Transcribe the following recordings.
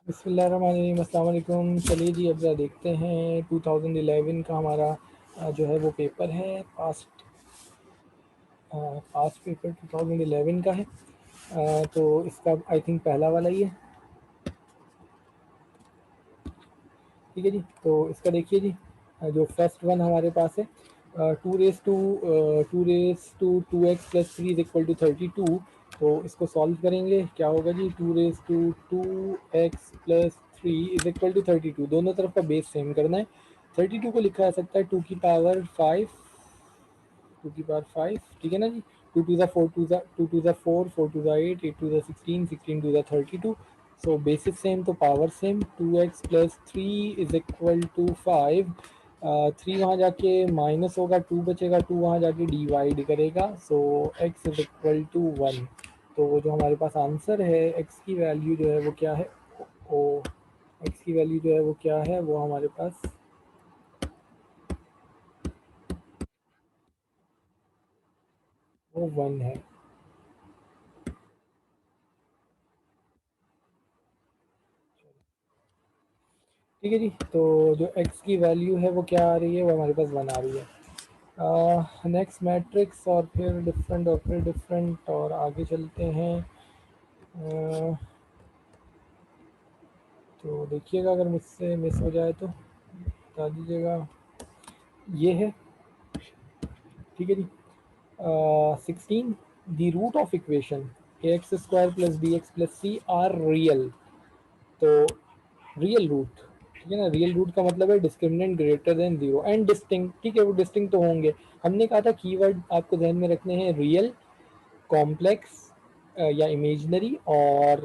बिस्मिल्लाहिर्रहमानिर्रहीम, अस्सलाम वालेकुम। चलिए जी, अब ज़रा देखते हैं 2011 का हमारा जो है वो पेपर है। पास्ट पेपर 2011 का है। तो इसका आई थिंक पहला वाला ही है। ठीक है जी, तो इसका देखिए जी, जो फर्स्ट वन हमारे पास है, two x plus three is equal to 32। तो इसको सॉल्व करेंगे, क्या होगा जी, two x plus three is equal to 32। दोनों तरफ का बेस सेम करना है। 32 को लिखा जा सकता है टू की पावर फाइव, ठीक है ना जी। टू टू ज़ा फोर, फोर टू ज़ा एट, एट टू ज़ा सिक्सटीन, सिक्सटीन टू ज़ा 32। सो बेसिस सेम तो power same. Two x plus three is equal to five. Three वहाँ जाके माइनस होगा, टू बचेगा, टू वहाँ जाके डिवाइड करेगा। So x is equal to one. तो जो हमारे पास आंसर है, एक्स की वैल्यू जो है वो क्या है, ओ एक्स की वैल्यू जो है वो क्या है, वो हमारे पास वो वन है। ठीक है जी, तो जो x की वैल्यू है वो क्या आ रही है, वो हमारे पास वन आ रही है। नेक्स्ट मैट्रिक्स, और फिर डिफरेंट और फिर डिफरेंट, और आगे चलते हैं। तो देखिएगा, अगर मुझसे मिस हो जाए तो बता दीजिएगा। ये है, ठीक है जी। 16, the root of equation a x square plus b x plus c are real. तो रियल रूट, ठीक है ना, रियल रूट का मतलब है discriminant greater than zero and distinct. ठीक है, वो डिस्टिंक्ट तो होंगे। हमने कहा था कीवर्ड आपको ध्यान में रखने हैं, रियल, कॉम्प्लेक्स या इमेजनरी, और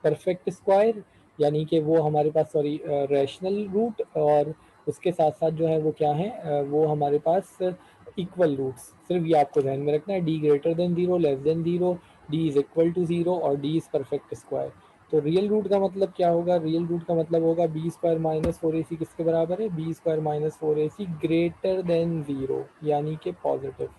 परफेक्ट स्क्वायर, यानी कि वो हमारे पास, सॉरी, रैशनल रूट, और उसके साथ साथ जो है वो क्या है, वो हमारे पास इक्वल रूट्स। सिर्फ ये आपको ध्यान में रखना है, D greater than zero, less than zero, D is equal to zero, और डी इज परफेक्ट स्क्वायर। तो रियल रूट का मतलब क्या होगा, रियल रूट का मतलब होगा b square minus four a c किसके बराबर है, b square minus four a c greater than zero, यानी कि पॉजिटिव।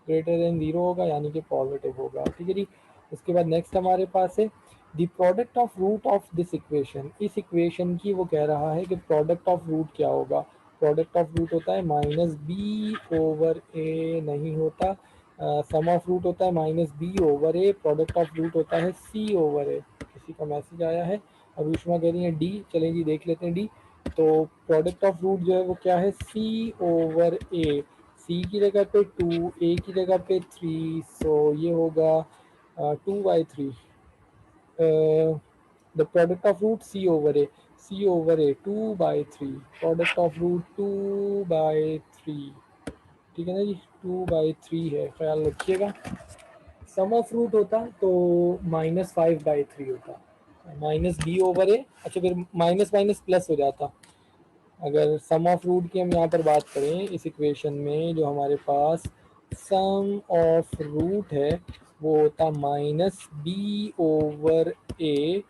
ग्रेटर देन जीरो होगा यानी कि पॉजिटिव होगा। ठीक है जी। उसके बाद नेक्स्ट हमारे पास है the product of root of this equation. इस इक्वेशन की वो कह रहा है कि प्रोडक्ट ऑफ रूट क्या होगा। प्रोडक्ट ऑफ रूट होता है माइनस बी ओवर ए, नहीं होता। सम ऑफ रूट होता है minus b over a, product of root होता है सी ओवर ए। किसी का मैसेज आया है, अरुष्मा कह रही है डी। चलें जी, देख लेते हैं डी। तो प्रोडक्ट ऑफ रूट जो है वो क्या है, सी ओवर ए। सी की जगह पे टू, ए की जगह पे थ्री, सो ये होगा two by three. The product of root c over A, C over a two by three, product of root two by three. ठीक है ना जी, टू बाई थ्री है, ख्याल रखिएगा। सम ऑफ रूट होता तो माइनस फाइव बाई थ्री होता, माइनस बी ओवर ए। अच्छा, फिर माइनस माइनस प्लस हो जाता। अगर सम ऑफ रूट की हम यहाँ पर बात करें इस इक्वेशन में, जो हमारे पास सम ऑफ रूट है वो होता माइनस बी ओवर ए,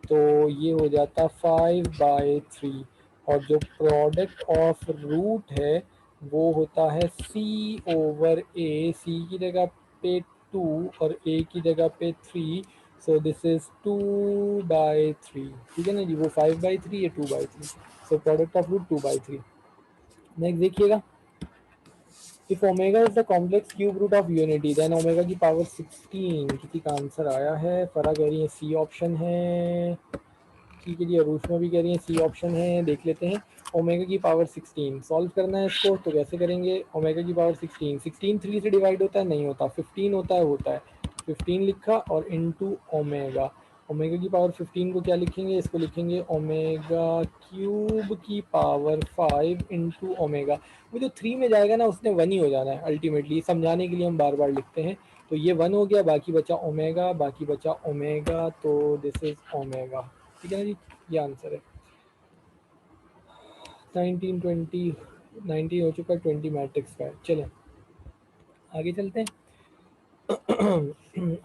तो ये हो जाता फाइव बाई थ्री। और जो प्रोडक्ट ऑफ रूट है वो होता है सी ओवर ए, सी की जगह पे टू और ए की जगह पे three, so this is two by three. ठीक है ना जी, वो फाइव बाई थ्री, ये two by three. So product of root two by three. Next देखिएगा, if omega is the complex cube root of unity then omega की power 16। किसी का आंसर आया है, फरा कह रही है सी ऑप्शन है। ठीक है जी, अरूषमा भी कह रही है सी ऑप्शन है। देख लेते हैं, ओमेगा की पावर 16 सॉल्व करना है इसको, तो कैसे करेंगे। ओमेगा की पावर 16, 16 थ्री से डिवाइड होता है, नहीं होता। 15 होता है, होता है। 15 लिखा और इनटू ओमेगा। ओमेगा की पावर 15 को क्या लिखेंगे, इसको लिखेंगे ओमेगा क्यूब की पावर 5 इंटू ओमेगा। वो जो थ्री में जाएगा ना, उसने वन ही हो जाना है अल्टीमेटली, समझाने के लिए हम बार बार लिखते हैं। तो ये वन हो गया, बाकी बचा ओमेगा, बाकी बचा ओमेगा, तो दिस इज ओमेगा। ठीक है ना जी, ये आंसर है। 1920, 19 हो चुका, 20 मैट्रिक्स का है। चलें आगे चलते हैं।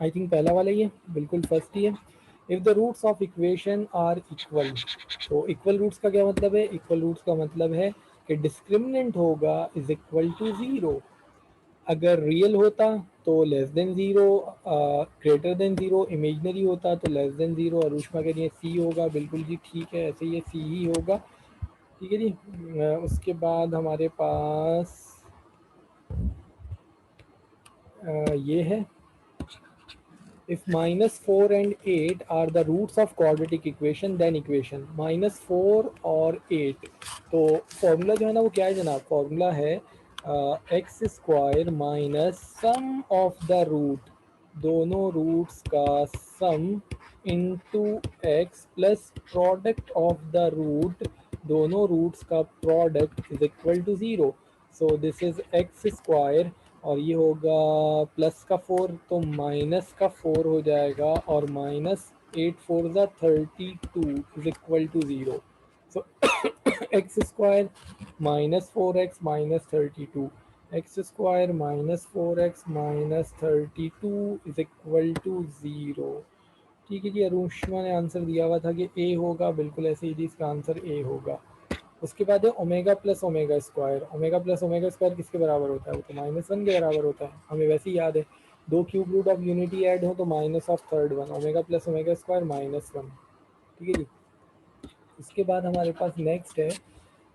आई थिंक पहला वाला ही है, बिल्कुल फर्स्ट ही है। If the roots of equation are equal. तो इक्वल रूट्स का क्या मतलब है, इक्वल रूट्स का मतलब है कि डिस्क्रिमिनेंट होगा इज इक्वल टू जीरो। अगर रियल होता तो less than zero, greater than zero, imaginary होता तो लेस देन ज़ीरो। और उष्मा कह रही है सी होगा, बिल्कुल जी ठीक है, ऐसे ही ये सी ही होगा। ठीक है जी। उसके बाद हमारे पास ये है, if -4 and 8 are the roots of quadratic equation then equation -4 और 8। तो फॉर्मूला जो है ना वो क्या है जनाब, फॉर्मूला है x square minus sum of the root, दोनों रूट्स का sum, into x plus product of the root, दोनों रूट्स का product is equal to zero. So this is x square, और ये होगा प्लस का 4 तो माइनस का 4 हो जाएगा, और माइनस 8 4 ज़ा 32 is equal to zero. So x square minus 4x minus 32, x square minus 4x minus 32 is equal to zero. ठीक है जी। अरुष्मा ने आंसर दिया हुआ था कि ए होगा, बिल्कुल ऐसे ही जी, इसका आंसर ए होगा। उसके बाद है omega plus omega square. Omega plus omega square किसके बराबर होता है, वो तो -1 के बराबर होता है, हमें वैसे ही याद है। दो cube root of unity add हो तो minus of third one, omega plus omega square -1। ठीक है जी। उसके बाद हमारे पास नेक्स्ट है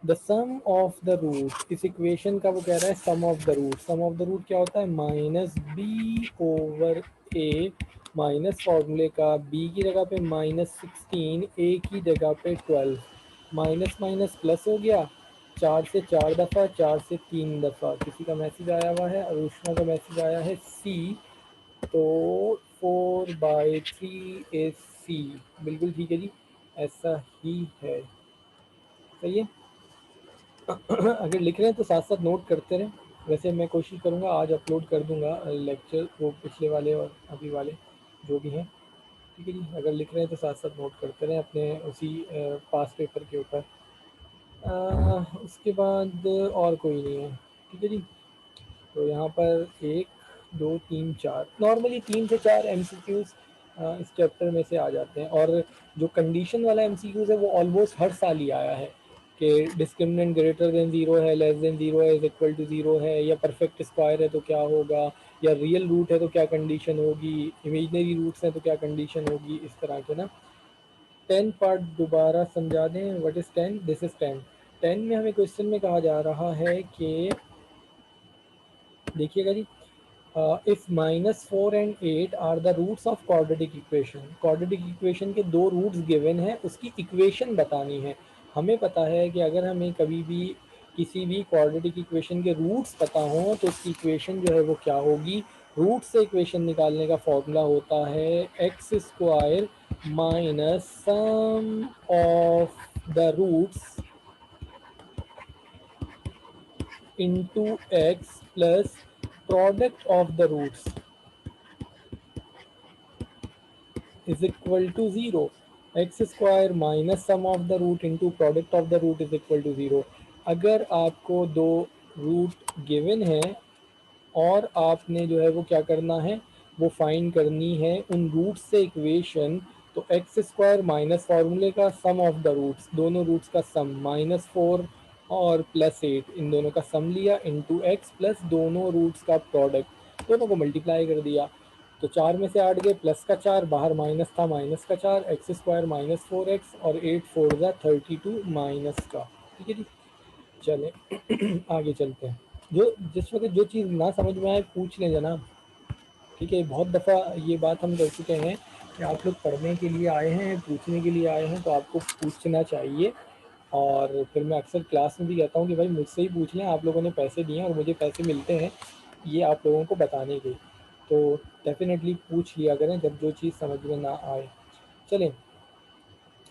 the sum of the root. इस इक्वेशन का वो कह रहा है sum of the root. Sum of the root क्या होता है, -b/a, माइनस फॉर्मूले का b की जगह पे -16, a की जगह पे 12, माइनस माइनस प्लस हो गया, 4 से 4 दफ़ा, 4 से 3 दफ़ा। किसी का मैसेज आया हुआ है, अरुष्मा का मैसेज आया है सी, तो 4/3 इज सी, बिल्कुल ठीक है जी, ऐसा ही है। सही है। अगर लिख रहे हैं तो साथ साथ नोट करते रहें। वैसे मैं कोशिश करूँगा आज अपलोड कर दूँगा लेक्चर, वो पिछले वाले और अभी वाले जो भी हैं। ठीक है जी। अगर लिख रहे हैं तो साथ साथ नोट करते रहें अपने उसी पास पेपर के ऊपर। उसके बाद और कोई नहीं है। ठीक है जी। तो यहाँ पर 1 2 3 4, नॉर्मली 3 से 4 MCQs इस चैप्टर में से आ जाते हैं। और जो कंडीशन वाला MCQs है वो ऑलमोस्ट हर साल ही आया है कि डिस्क्रिमिनेंट ग्रेटर देन ज़ीरो है, लेस देन ज़ीरो है, इज इक्वल टू ज़ीरो है, या परफेक्ट स्क्वायर है तो क्या होगा, या रियल रूट है तो क्या कंडीशन होगी, इमेजनरी रूट्स हैं तो क्या कंडीशन होगी, इस तरह के ना। 10 पार्ट दोबारा समझा दें, व्हाट इज 10, दिस इज 10। 10 में हमें क्वेश्चन में कहा जा रहा है कि देखिएगा जी, if -4 and 8 are the roots of quadratic equation, quadratic equation के दो रूट्स गिवन है, उसकी इक्वेशन बतानी है। हमें पता है कि अगर हमें कभी भी किसी भी क्वाड्रेटिक इक्वेशन के रूट्स पता हो तो उसकी इक्वेशन जो है वो क्या होगी, रूट से इक्वेशन निकालने का फॉर्मूला होता है x square minus sum of the roots into x plus product of the roots is equal to zero. X square minus sum of the root into product of the root is equal to zero. अगर आपको दो root given है और आपने जो है वो क्या करना है, वो फाइंड करनी है उन रूट्स से इक्वेशन, तो एक्स स्क्वायर माइनस फार्मूले का सम ऑफ द रूट्स, दोनों रूट्स का सम -4 और +8, इन दोनों का सम लिया इंटू एक्स प्लस दोनों रूट्स का प्रोडक्ट, दोनों को मल्टीप्लाई कर दिया। तो 4 में से 8 गए, प्लस का 4, बाहर माइनस था, माइनस का 4, एक्स स्क्वायर -4x, और 8 4 ज़ा 32 माइनस का। ठीक है जी। चलें आगे चलते हैं। जो जिस वक्त जो चीज़ ना समझ में आए पूछ लें जनाब। ठीक है, बहुत दफ़ा ये बात हम कर चुके हैं कि आप लोग पढ़ने के लिए आए हैं, पूछने के लिए आए हैं, तो आपको पूछना चाहिए। और फिर मैं अक्सर क्लास में भी कहता हूँ कि भाई मुझसे ही पूछ लें, आप लोगों ने पैसे दिए हैं और मुझे पैसे मिलते हैं ये आप लोगों को बताने के, तो डेफिनेटली पूछ लिया करें जब जो चीज़ समझ में ना आए। चलें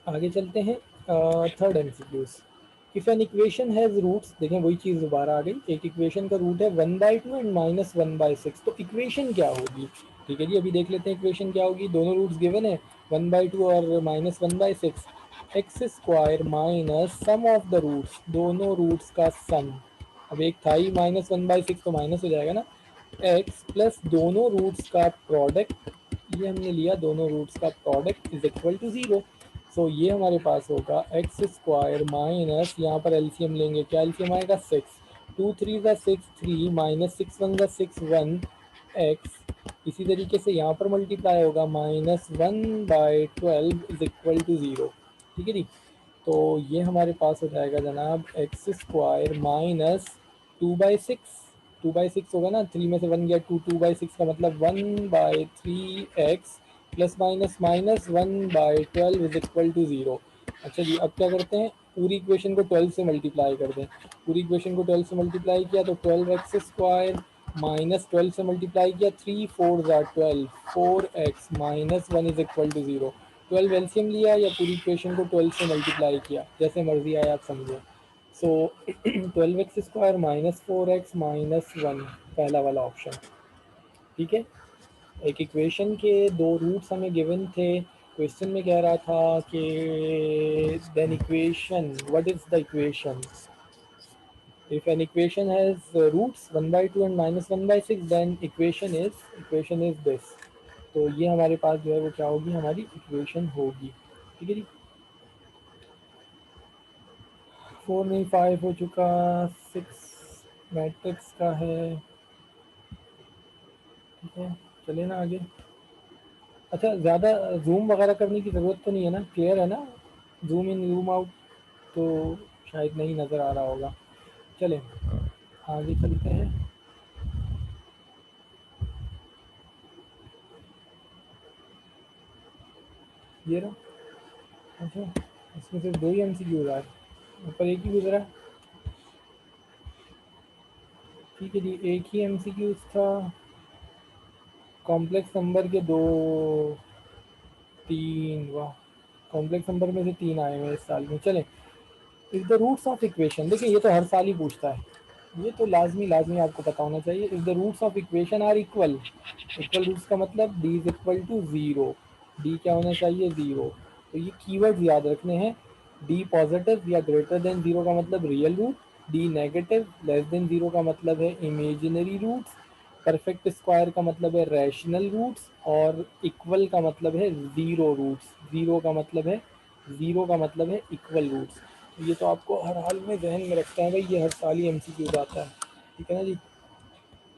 आगे चलते हैं। Third MCQs। If an equation has roots, देखें वही चीज़ दोबारा आ गई, एक इक्वेशन का रूट है 1/2 एंड -1/6, तो इक्वेशन क्या होगी। ठीक है जी, अभी देख लेते हैं इक्वेशन क्या होगी। दोनों रूट्स गिवन है 1/2 और -1/6, x square minus sum of the roots, दोनों रूट्स का सम, अब एक था ही -1/6 तो माइनस हो जाएगा ना, एक्स प्लस दोनों रूट्स का प्रोडक्ट, ये हमने लिया दोनों रूट्स का product is equal to zero. So ये हमारे पास होगा एक्स स्क्वायर माइनस, यहाँ पर एलसीएम लेंगे, क्या एलसीएम आएगा 6, 2 3 ज़ा 6 3, -6 1 ज़ा 6 1, एक्स इसी तरीके से यहाँ पर मल्टीप्लाई होगा -1/12 = 0। ठीक है जी। तो ये हमारे पास हो जाएगा जनाब x² माइनस 2/6। 2/6 होगा ना, 3 में से 1 गया 2, 2/6 का मतलब 1/3x प्लस माइनस माइनस 1/12 = 0। अच्छा जी, अब क्या करते हैं, पूरी इक्वेशन को 12 से मल्टीप्लाई कर दें। पूरी इक्वेशन को 12 से मल्टीप्लाई किया तो 12x² माइनस 12 से मल्टीप्लाई किया 3 4 12, 4x माइनस 1 = 0। 12 एलसीएम लिया या पूरी इक्वेशन को 12 से मल्टीप्लाई किया, जैसे मर्जी आए आप समझो। सो 12x² माइनस 4x माइनस 1, पहला वाला ऑप्शन। ठीक है, एक इक्वेशन के दो रूट्स हमें गिवन थे। क्वेश्चन में कह रहा था कि then equation, what is the equation if an equation has roots 1/2 and -1/6, then equation is this। तो ये हमारे पास जो है वो क्या होगी, हमारी इक्वेशन होगी। ठीक है जी, 4 नहीं 5 हो चुका, 6 मैट्रिक्स का है। ठीक है, चलिए ना आगे। अच्छा, ज़्यादा जूम वगैरह करने की ज़रूरत तो नहीं है ना, क्लियर है ना, जूम इन जूम आउट तो शायद नहीं नज़र आ रहा होगा। चलें आगे चलते हैं। ये रहा। अच्छा, इसमें सिर्फ 2 ही MCQ रहा है, ऊपर एक ही गुजरा। ठीक है जी, एक ही MCQ था। कॉम्प्लेक्स नंबर के 2, 3, वाह, कॉम्प्लेक्स नंबर में से 3 आए हुए इस साल में। चलें, is the roots of equation, देखिए ये तो हर साल ही पूछता है, ये तो लाजमी लाजमी आपको पता होना चाहिए। If the roots of equation are equal, equal roots का मतलब D is equal to 0। D क्या होना चाहिए, 0। तो ये कीवर्ड याद रखने हैं। डी पॉजिटिव या ग्रेटर देन 0 का मतलब real root, D negative less than 0 का मतलब है इमेजिनरी रूट्स, परफेक्ट स्क्वायर का मतलब है रैशनल रूट्स, और इक्वल का मतलब है ज़ीरो रूट्स। ज़ीरो का मतलब है, ज़ीरो का मतलब है इक्वल रूट्स। ये तो आपको हर हाल में जहन में रखता है भाई, ये हर साल ही MCQ आता है। ठीक है ना जी,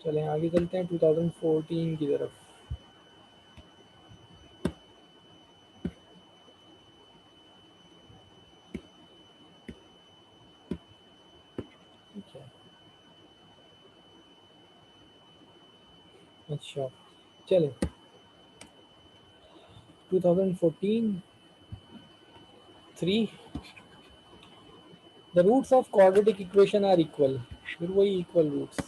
चलें आगे चलते हैं 2014 की तरफ। ठीक है, अच्छा चलें 2014 3, the roots of quadratic equation are equal, फिर वही इक्वल रूट्स।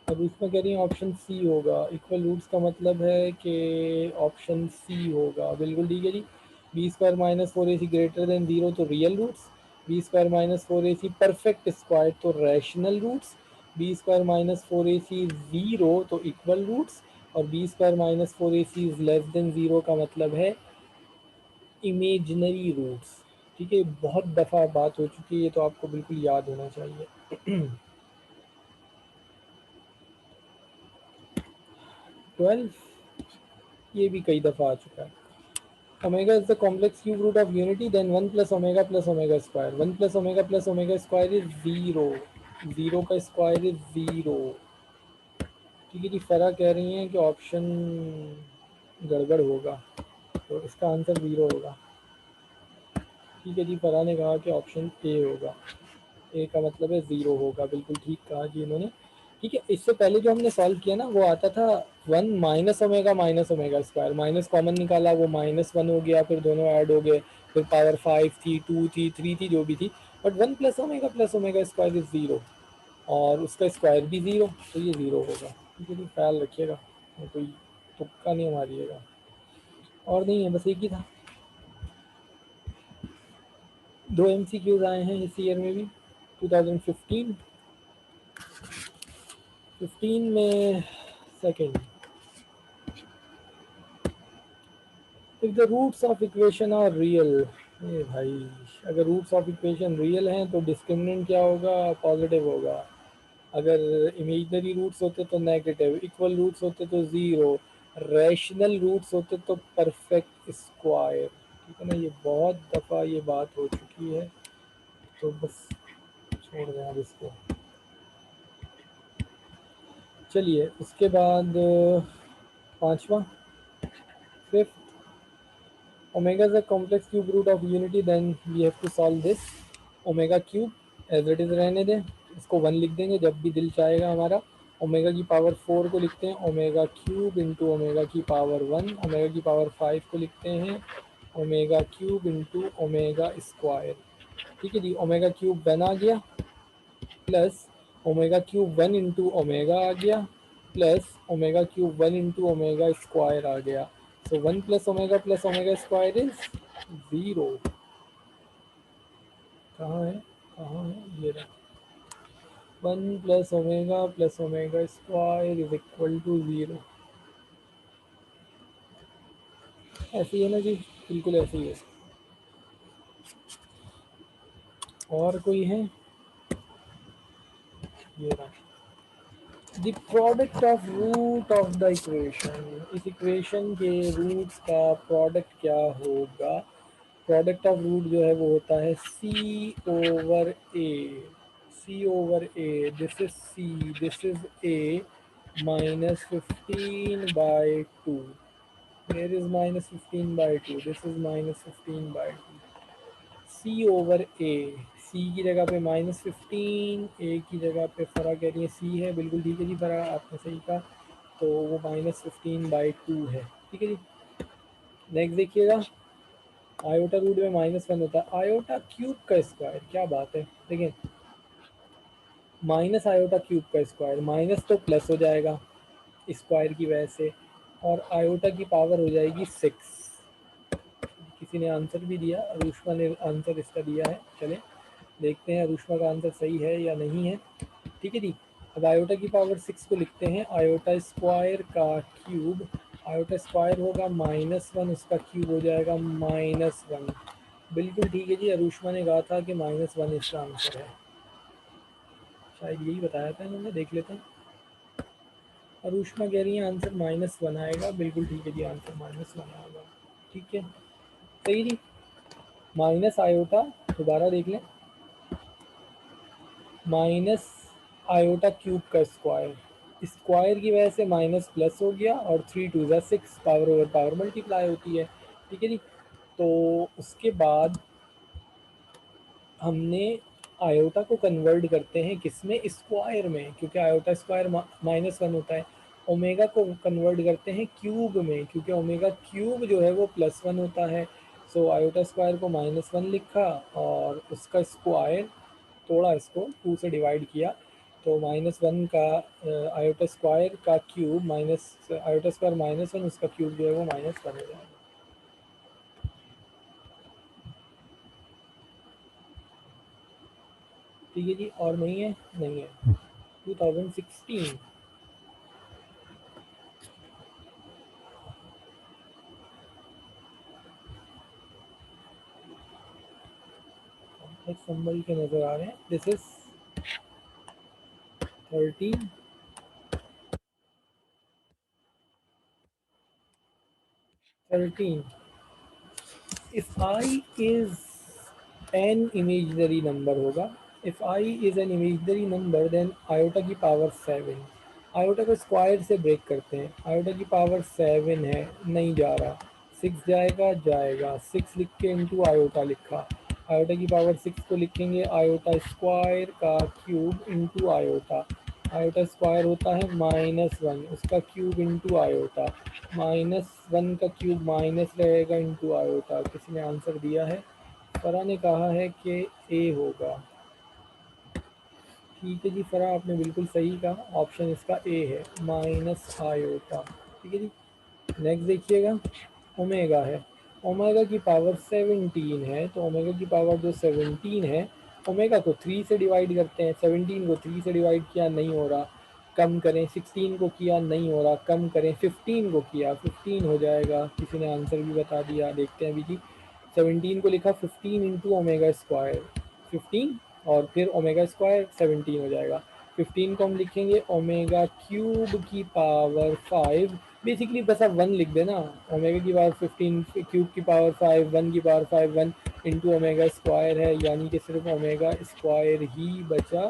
अब इसमें कह रही है ऑप्शन सी होगा, इक्वल रूट्स का मतलब है कि ऑप्शन सी होगा, बिल्कुल ठीक है जी। b² minus 4ac greater than 0 तो real roots, b² minus 4ac perfect square तो rational roots, b² minus 4ac 0 तो इक्वल रूट्स, और b² minus 4ac less than 0 का मतलब है इमेजिनरी रूट्स। ठीक है, बहुत दफ़ा बात हो चुकी है, ये तो आपको बिल्कुल याद होना चाहिए। 12, ये भी कई दफ़ा आ चुका है। Omega is the complex cube root of unity, then 1 plus omega square. 1 plus omega square is 0। 0 का स्क्वायर इज 0। ठीक है जी, फरा कह रही हैं कि ऑप्शन गड़बड़ होगा, तो इसका आंसर 0 होगा। ठीक है जी, फरा ने कहा कि ऑप्शन ए होगा, ए का मतलब है 0 होगा, बिल्कुल ठीक कहा जी इन्होंने। ठीक है, इससे पहले जो हमने सॉल्व किया ना वो आता था 1 minus omega square, minus common निकाला वो -1 हो गया, फिर दोनों ऐड हो गए, फिर पावर 5 थी, 2 थी, 3 थी, जो भी थी, but 1 plus omega square is 0, और उसका स्क्वायर भी 0, तो ये 0 होगा। ठीक है जी, ख्याल रखिएगा, कोई तुक्का नहीं मारिएगा। और नहीं है, बस एक ही था। 2 MCQs आए हैं इस ईयर में भी, 2015 में second. If the roots of equation are real, ए भाई, अगर रूट्स ऑफ इक्वेशन रियल हैं तो डिस्क्रिमिनेंट क्या होगा, पॉजिटिव होगा। अगर इमेजिनरी रूट्स होते तो नेगेटिव, इक्वल रूट्स होते तो 0, रैशनल रूट्स होते तो परफेक्ट स्क्वायर। ठीक है ना, ये बहुत दफ़ा ये बात हो चुकी है, तो बस छोड़ दें अब इसको। चलिए उसके बाद पांचवा, fifth, omega is a complex cube root of unity, then we have to solve this. Omega cube as it is रहने दें, इसको वन लिख देंगे जब भी दिल चाहेगा हमारा। ओमेगा की पावर फोर को लिखते हैं ओमेगा क्यूब इंटू ओमेगा की पावर वन। ओमेगा की पावर फाइव को लिखते हैं omega cube into omega square. ठीक है जी, ओमेगा क्यूब वन आ गया, plus omega cube one into omega आ गया, plus omega cube one into omega square आ गया। So one plus omega square is zero. कहाँ है, कहाँ है, ये रहा। One plus omega square is equal to zero. ऐसे ही है ना जी, बिल्कुल ऐसे ही है। और कोई है, ये रहा। The product of root of the equation, इस इक्वेशन के रूट्स का प्रोडक्ट क्या होगा। प्रोडक्ट ऑफ रूट जो है वो होता है C over A, C over A, this is C, this is A, minus 15/2, here is minus 15/2, this is minus 15/2, C over A. C की जगह पे -15, ए की जगह पे फरा कह रही है सी है, बिल्कुल ठीक है जी, फरा आपने सही कहा, तो वो -15/2 है। ठीक है जी, नेक्स्ट देखिएगा, आयोटा रूट में -1 होता है, आयोटा क्यूब का स्क्वायर, क्या बात है। देखिए माइनस आयोटा क्यूब का स्क्वायर, माइनस तो प्लस हो जाएगा स्क्वायर की वजह से, और आयोटा की पावर हो जाएगी 6। किसी ने आंसर भी दिया, अरुष्मा ने आंसर इसका दिया है, चले देखते हैं अरुष्मा का आंसर सही है या नहीं है। ठीक है जी, अब आयोटा की पावर 6 को लिखते हैं आयोटा स्क्वायर का क्यूब, आयोटा स्क्वायर होगा -1, उसका क्यूब हो जाएगा -1। बिल्कुल ठीक है जी, अरुष्मा ने कहा था कि -1 इसका आंसर है, शायद यही बताया था इन्होंने, देख लेते हैं। अरुष्मा कह रही है आंसर -1 आएगा, बिल्कुल ठीक है जी, आंसर -1 आएगा। ठीक है, सही जी। माइनस आयोटा, दोबारा देख लें, माइनस आयोटा क्यूब का स्क्वायर, स्क्वायर की वजह से माइनस प्लस हो गया, और 3 2 6, पावर ओवर पावर मल्टीप्लाई होती है। ठीक है जी, तो उसके बाद हमने आयोटा को कन्वर्ट करते हैं किस में, स्क्वायर में, क्योंकि आयोटा स्क्वायर -1 होता है। ओमेगा को कन्वर्ट करते हैं क्यूब में, क्योंकि ओमेगा क्यूब जो है वो +1 होता है। सो आयोटा स्क्वायर को -1 लिखा, और उसका स्क्वायर तोड़ा, इसको 2 से डिवाइड किया, तो -1 का आयोटा स्क्वायर का क्यूब माइनस आयोटा स्क्वायर -1, उसका क्यूब जो है वो -1 हो जाएगा। ठीक है जी, और नहीं है, नहीं है। 2016, संभल के नजर आ रहे हैं, this is 13, 13, if I is an imaginary number होगा, if I is an imaginary number then iota की पावर 7, आयोटा को स्क्वायर से ब्रेक करते हैं, आयोटा की पावर 7 है, नहीं जा रहा, 6 जाएगा, जाएगा, 6 लिख के इंटू आयोटा लिखा, आयोटा की पावर 6 को लिखेंगे आयोटा स्क्वायर का cube into iota, iota square होता है -1, उसका क्यूब इंटू आयोटा, -1 का क्यूब माइनस रहेगा इंटू आयोटा। किसी ने आंसर दिया है, फरा ने कहा है कि ए होगा। ठीक है जी, फरा आपने बिल्कुल सही कहा, ऑप्शन इसका ए है, माइनस आयोटा। ठीक है जी, नेक्स्ट देखिएगा, ओमेगा है, ओमेगा की पावर 17 है, तो ओमेगा की पावर जो 17 है, ओमेगा को 3 से डिवाइड करते हैं, 17 को 3 से डिवाइड किया, नहीं हो रहा, कम करें, 16 को किया, नहीं हो रहा, कम करें, 15 को किया, 15 हो जाएगा। किसी ने आंसर भी बता दिया, देखते हैं अभी जी। 17 को लिखा 15 इंटू ओमेगा स्क्वायर, 15, और फिर ओमेगा स्क्वायर 17 हो जाएगा। 15 को हम लिखेंगे ओमेगा क्यूब की पावर 5, बेसिकली बस आप 1 लिख देना, ओमेगा की पावर 15, क्यूब की पावर 5, 1 की पावर 5, 1 इंटू ओमेगा स्क्वायर है, यानी कि सिर्फ ओमेगा स्क्वायर ही बचा।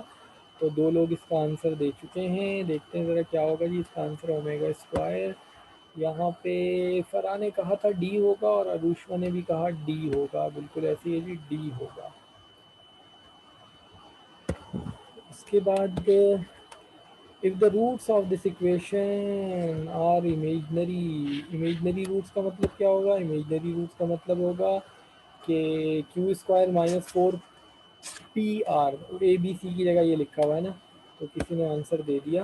तो दो लोग इसका आंसर दे चुके हैं, देखते हैं ज़रा क्या होगा जी इसका आंसर ओमेगा स्क्वायर। यहाँ पे फरा ने कहा था डी होगा और अरुष्मा ने भी कहा डी होगा, बिल्कुल ऐसे ही है जी, डी होगा। उसके बाद if the roots of this equation are imaginary, imaginary roots का मतलब क्या होगा, इमेजनरी रूट्स का मतलब होगा कि q square minus four p r, a b c की जगह ये लिखा हुआ है ना, तो किसी ने आंसर दे दिया।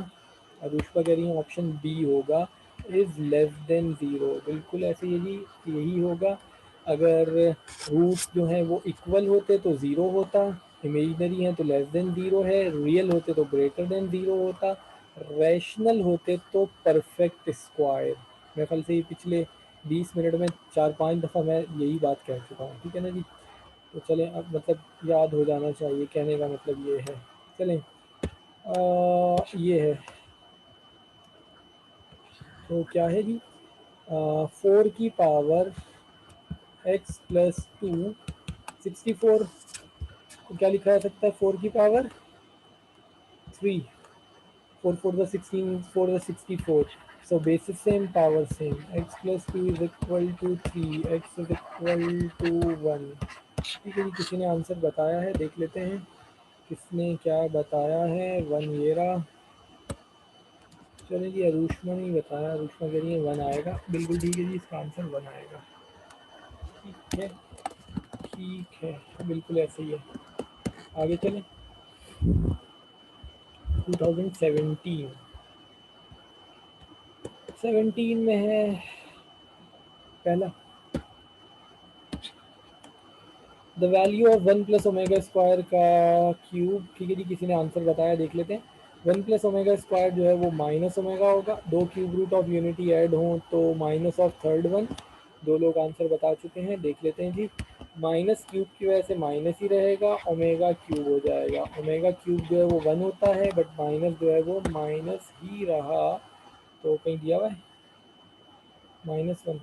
अनुष्का कह रही है ऑप्शन बी होगा, इज लेस देन ज़ीरो, बिल्कुल ऐसे ही यही होगा। अगर रूट्स जो हैं वो इक्वल होते तो ज़ीरो होता, इमेजनरी हैं तो लेस देन ज़ीरो है, रियल होते तो ग्रेटर देन ज़ीरो होता, रैशनल होते तो परफेक्ट स्क्वायर। मेरे ख्याल से ये पिछले 20 मिनट में 4-5 दफ़ा मैं यही बात कह चुका हूँ, ठीक है ना जी। तो चलें, अब मतलब याद हो जाना चाहिए, कहने का मतलब ये है। चलें, ये है, तो क्या है जी, 4 की पावर x प्लस 2, 64 को क्या लिखा जा सकता है, 4 की पावर 3, 4 4 द 16, 4 द 64, so basis same power same, x plus 2 is equal to 3, x is equal to 1। ठीक है जी, किसी ने आंसर बताया है, देख लेते हैं किसने क्या बताया है। 1 ये रहा। चलिए जी, अरुष्मा ने बताया, अरुष्मा कह रही है 1 आएगा, बिल्कुल ठीक है जी, इसका आंसर 1 आएगा। ठीक है, ठीक है, बिल्कुल ऐसे ही है। आगे चलें, 2017, 17 में है पहला, the value of 1 plus omega square का क्यूब। ठीक है जी, किसी ने आंसर बताया, देख लेते हैं। 1 प्लस ओमेगा स्क्वायर जो है वो माइनस ओमेगा होगा, दो cube root of unity add हों तो माइनस ऑफ थर्ड वन। दो लोग आंसर बता चुके हैं, देख लेते हैं जी। माइनस क्यूब की वजह से माइनस ही रहेगा, ओमेगा क्यूब हो जाएगा। ओमेगा क्यूब जो है वो 1 होता है, बट माइनस जो है वो माइनस ही रहा, तो कहीं दिया हुआ है -1, -1।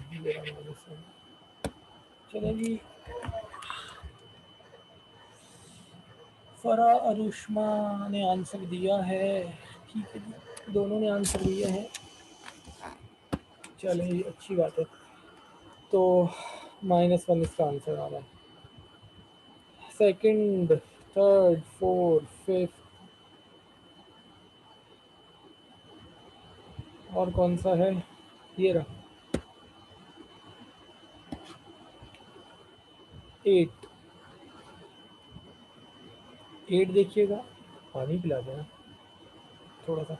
चलें जी, फरा अरुष्मा ने आंसर दिया है, ठीक है जी, दोनों ने आंसर दिया है। चलें ये अच्छी बात है, तो -1 इसका आंसर आ रहा है। सेकंड, थर्ड, फोर्थ, फिफ्थ, और कौन सा है, ये रहा 8। 8 देखिएगा, पानी पिला देना थोड़ा सा।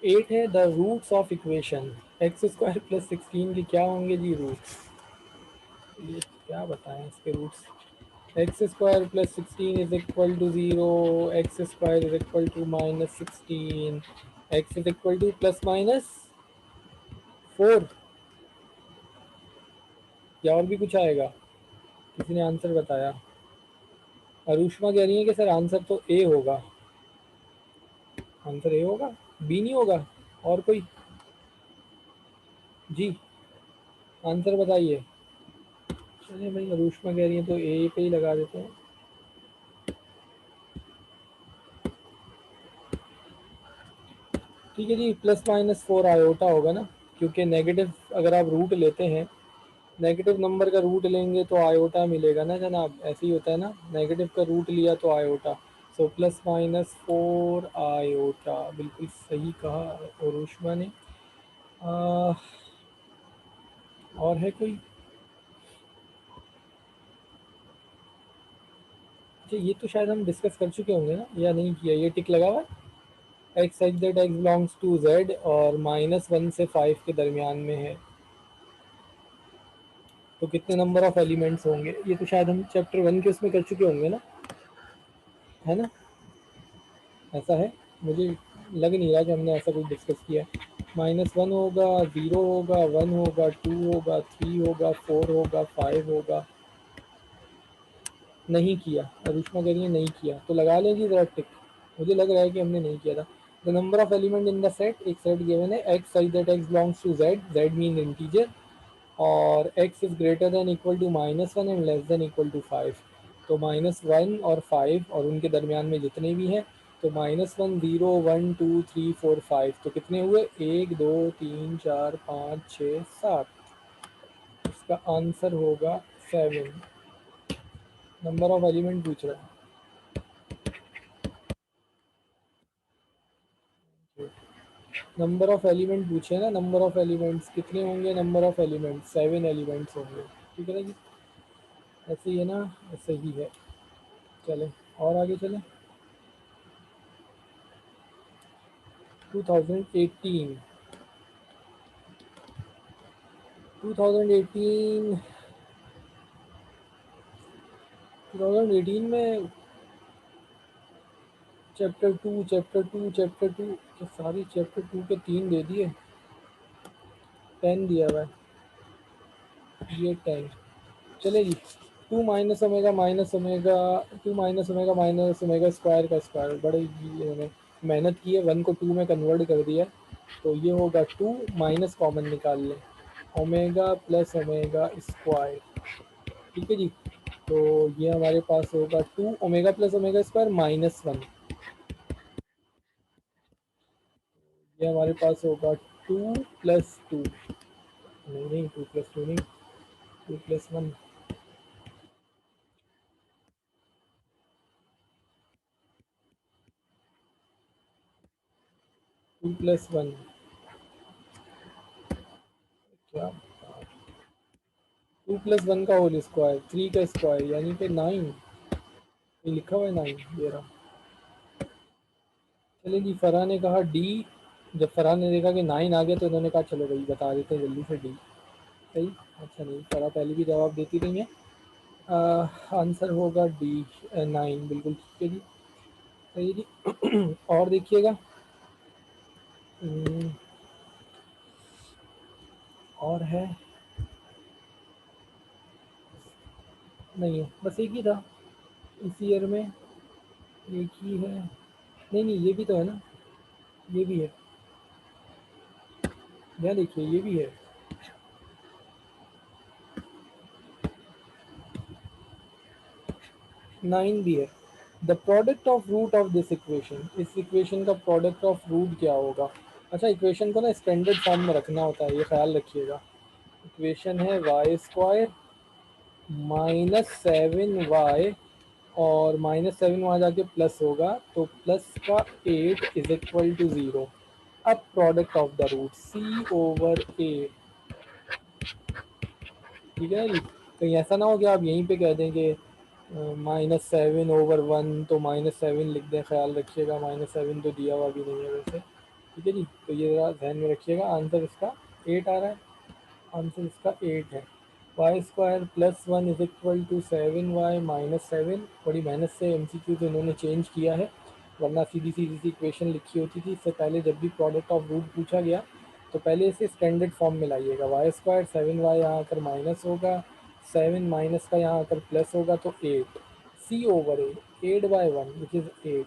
8 है, the roots of equation x square plus 16 के क्या होंगे जी रूट्स, ये क्या बताएं इसके roots. X square plus 16 is equal to 0, x square is equal to -16, x is equal to ±4, या और भी कुछ आएगा, किसी ने आंसर बताया। अरुष्मा कह रही है कि सर आंसर तो ए होगा, आंसर ए होगा, बी नहीं होगा, और कोई जी आंसर बताइए। चलिए भाई, अरुष्मा कह रही है तो ए पे ही लगा देते हैं। ठीक है जी, ±4 आयोटा होगा ना, क्योंकि नेगेटिव अगर आप रूट लेते हैं, नेगेटिव नंबर का रूट लेंगे तो आयोटा मिलेगा ना जनाब, ऐसे ही होता है ना, नेगेटिव का रूट लिया तो आयोटा, सो +-4 आयोटा, बिल्कुल सही कहा अरुष्मा ने। आ, और है कोई, अच्छा ये तो शायद हम डिस्कस कर चुके होंगे ना, या नहीं किया, ये टिक लगा हुआ है, x such that x belongs to Z और -1 से 5 के दरमियान में है, तो कितने नंबर ऑफ एलिमेंट्स होंगे, ये तो शायद हम चैप्टर 1 के उसमें कर चुके होंगे ना, है ना, ऐसा है, मुझे लग नहीं रहा कि हमने ऐसा कुछ डिस्कस किया है। -1 होगा, 0 होगा, 1 होगा, 2 होगा, 3 होगा, 4 होगा, 5 होगा, नहीं किया, अरुष्मा कह रही है नहीं किया, तो लगा लें जी ज़रा टिक, मुझे लग रहा है कि हमने नहीं किया था। The number of element in the set, एक सेट गिवन है, x such that x belongs to Z, Z mean integer, और x is greater than equal to -1 and less than equal to 5, तो -1 और 5 और उनके दरमियान में जितने भी हैं, तो -1 0 1 2 3 4 5, तो कितने हुए? 1 2 3 4 5 6 7। इसका आंसर होगा 7। नंबर ऑफ एलिमेंट पूछ रहा है। नंबर ऑफ एलिमेंट पूछे ना, नंबर ऑफ एलिमेंट्स कितने होंगे? नंबर ऑफ एलिमेंट्स 7 एलिमेंट्स होंगे। ठीक है ना जी, ऐसे ही है ना? ऐसे ही है। चलें और आगे चलें। 2018 2018 2018 में चैप्टर टू तो सारी चैप्टर 2 के 3 दे दिए, 10 दिया हुआ है, ये 10। चले जी, 2 स्क्वायर का स्क्वायर, बड़े इन्होंने मेहनत की है, 1 को 2 में कन्वर्ट कर दिया। तो ये होगा 2 माइनस कॉमन निकाल लें, ओमेगा प्लस ओमेगा स्क्वायर। ठीक है जी, तो ये हमारे पास होगा 2 ओमेगा प्लस ओमेगा स्क्वायर -1। ये हमारे पास होगा 2 + 2, नहीं नहीं 2 + 2 नहीं, 2 + 1। 2 + 1 क्या? 2 + 1 का होल स्क्वायर, 3 का स्क्वायर यानी कि 9। ये लिखा हुआ है 9, ये रहा। चलिए जी, फरहा ने कहा डी। जब फरहा ने देखा कि 9 आ गया तो उन्होंने कहा चलो भाई बता देते हैं जल्दी से डी। सही। अच्छा नहीं, फरहा पहले भी जवाब देती रही है। आंसर होगा डी, 9, बिल्कुल ठीक है जी। सही है जी। और देखिएगा। हम्म, और है? नहीं है, बस एक ही था इस ईयर में, एक ही है। नहीं नहीं, ये भी तो है ना, ये भी है। यहाँ देखिए, ये भी है। 9 भी है। The product of root of this equation, इस इक्वेशन का प्रोडक्ट ऑफ रूट क्या होगा? अच्छा, इक्वेशन को ना स्टैंडर्ड फॉर्म में रखना होता है, ये ख्याल रखिएगा। इक्वेशन है y² -7y, और -7 वहाँ जाके प्लस होगा, तो प्लस का 8 = 0। अब product of the root C/8। ठीक है ना जी, कहीं ऐसा ना हो कि आप यहीं पे कह दें कि -7/1, तो -7 लिख दें। ख्याल रखिएगा, -7 तो दिया हुआ भी नहीं है वैसे। ठीक है जी, तो ये ज़रा ध्यान में रखिएगा। आंसर इसका 8 आ रहा है, आंसर इसका 8 है। y² +1 = 7y-7। बड़ी मेहनत से MCQ तो इन्होंने चेंज किया है, वरना सीधी सीधी सी इक्वेशन लिखी होती थी। इससे पहले जब भी प्रोडक्ट ऑफ रूट पूछा गया तो पहले इसे स्टैंडर्ड फॉर्म में लाइएगा। y², 7y यहाँ आकर माइनस होगा, 7 माइनस का यहाँ आकर प्लस होगा, तो 8 C/8, 8/1 विच इज़ 8।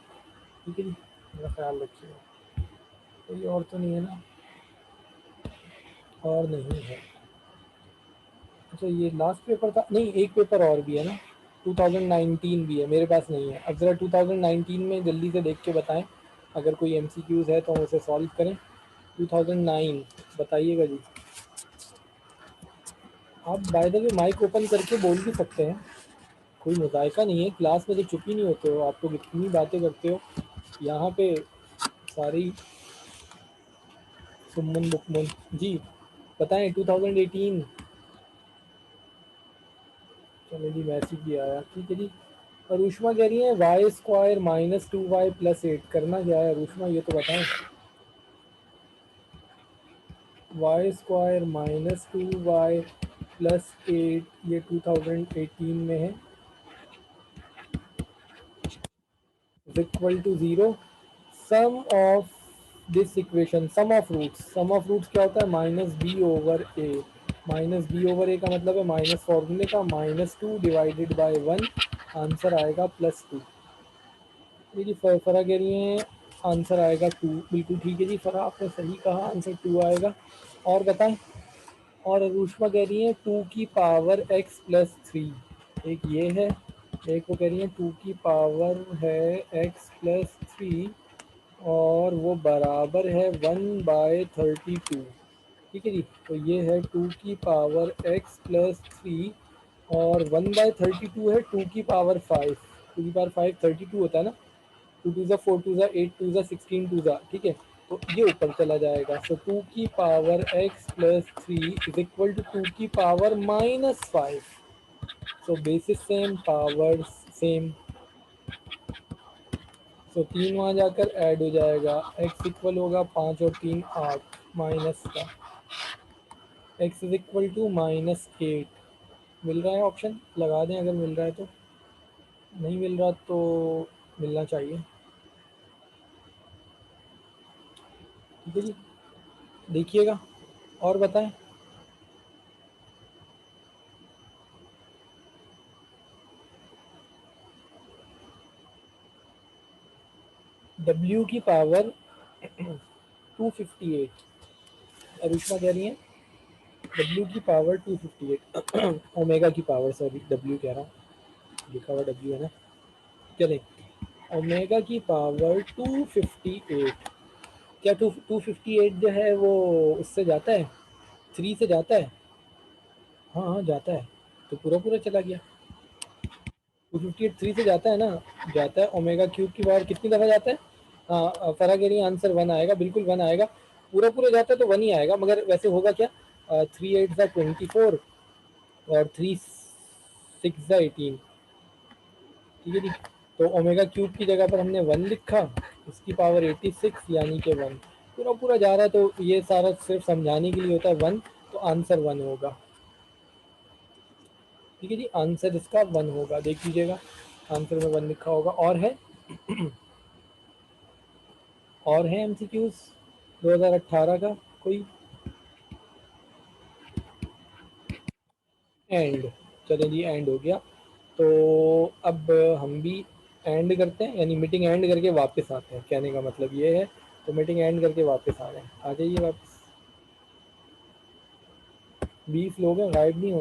ठीक है जी, मेरा ख्याल रखिएगा। कोई और तो नहीं है ना? और नहीं है। अच्छा, ये लास्ट पेपर था? नहीं, एक पेपर और भी है ना, 2019 भी है, मेरे पास नहीं है। अब ज़रा 2019 में जल्दी से देख के बताएं, अगर कोई MCQs है तो हम उसे सॉल्व करें। 2009 बताइएगा जी। आप by the way mic open करके बोल भी सकते हैं, कोई मुज़ायका नहीं है। क्लास में तो चुप ही नहीं होते हो, आप लोग इतनी बातें करते हो यहाँ पे, सारी सुमन बुकमन जी। बताएं 2018। चलो जी, मैसेज भी आया। ठीक है जी। और उष्मा कह रही है y² -2y + 8 करना क्या है? उष्मा ये तो बताएं। y² -2y + 8 ये 2018 में है, =0। Sum of this equation, sum of roots क्या होता है? -b/a। -b/a का मतलब है माइनस फॉर्मूले का, -2 / 1। आंसर आएगा +2। ये जी फरा कह रही हैं आंसर आएगा 2, बिल्कुल ठीक है जी फरा, आपने सही कहा, आंसर 2 आएगा। और बताएं। और रुष्मा कह रही है 2 की पावर x + 3, एक ये है, एक वो कह रही है 2 की पावर है x प्लस 3 और वो बराबर है 1/32। ठीक है जी। तो ये है 2 की पावर x प्लस 3 और 1/32 है 2 की पावर 5। 2 की पावर 5 32 होता है ना। 2 टू ज़ा 4 टू ज़ा 8 टू ज़ा 16 टू ज़ा, ठीक है। तो ये ऊपर चला जाएगा। सो 2 की power x plus 3 is equal to 2 की power -5। So basis same, power same. So 3 वहाँ जाकर ऐड हो जाएगा। x इक्वल होगा 5 और 3 8 माइनस का। x is equal to -8। मिल रहा है ऑप्शन, लगा दें अगर मिल रहा है तो। नहीं मिल रहा तो मिलना चाहिए। ठीक है जी, देखिएगा और बताएं। w की पावर 258। अरुषमा कह रही है w की पावर 258। ओमेगा की पावर, सॉरी w कह रहा हूँ, लिखा हुआ w है ना। चलें, ओमेगा की पावर 258। क्या 258 जो है वो उससे जाता है, 3 से जाता है? हाँ हाँ जाता है, तो पूरा पूरा चला गया। 258 3 से जाता है ना, जाता है। ओमेगा क्यूब की पावर कितनी दफ़ा जाता है? हाँ, फरा कह रही है आंसर 1 आएगा, बिल्कुल 1 आएगा। पूरा पूरा जाता है तो 1 ही आएगा, मगर वैसे होगा क्या, 3 8 ज़ा 24 और 3 6 ज़ा 18। ठीक है जी। तो ओमेगा क्यूब की जगह पर हमने 1 लिखा, उसकी पावर 86 यानी कि 1। पूरा पूरा जा रहा है तो ये सारा सिर्फ समझाने के लिए होता है 1, तो आंसर 1 होगा। ठीक है जी, आंसर इसका 1 होगा, देख लीजिएगा आंसर में 1 लिखा होगा। और है एमसीक्यूज 2018 का कोई? एंड, चलें जी एंड हो गया। तो अब हम भी एंड करते हैं, यानी मीटिंग एंड करके वापस आते हैं, कहने का मतलब ये है। तो मीटिंग एंड करके वापस आ जाए, आ जाइए वापस। 20 लोग हैं, गायब नहीं हो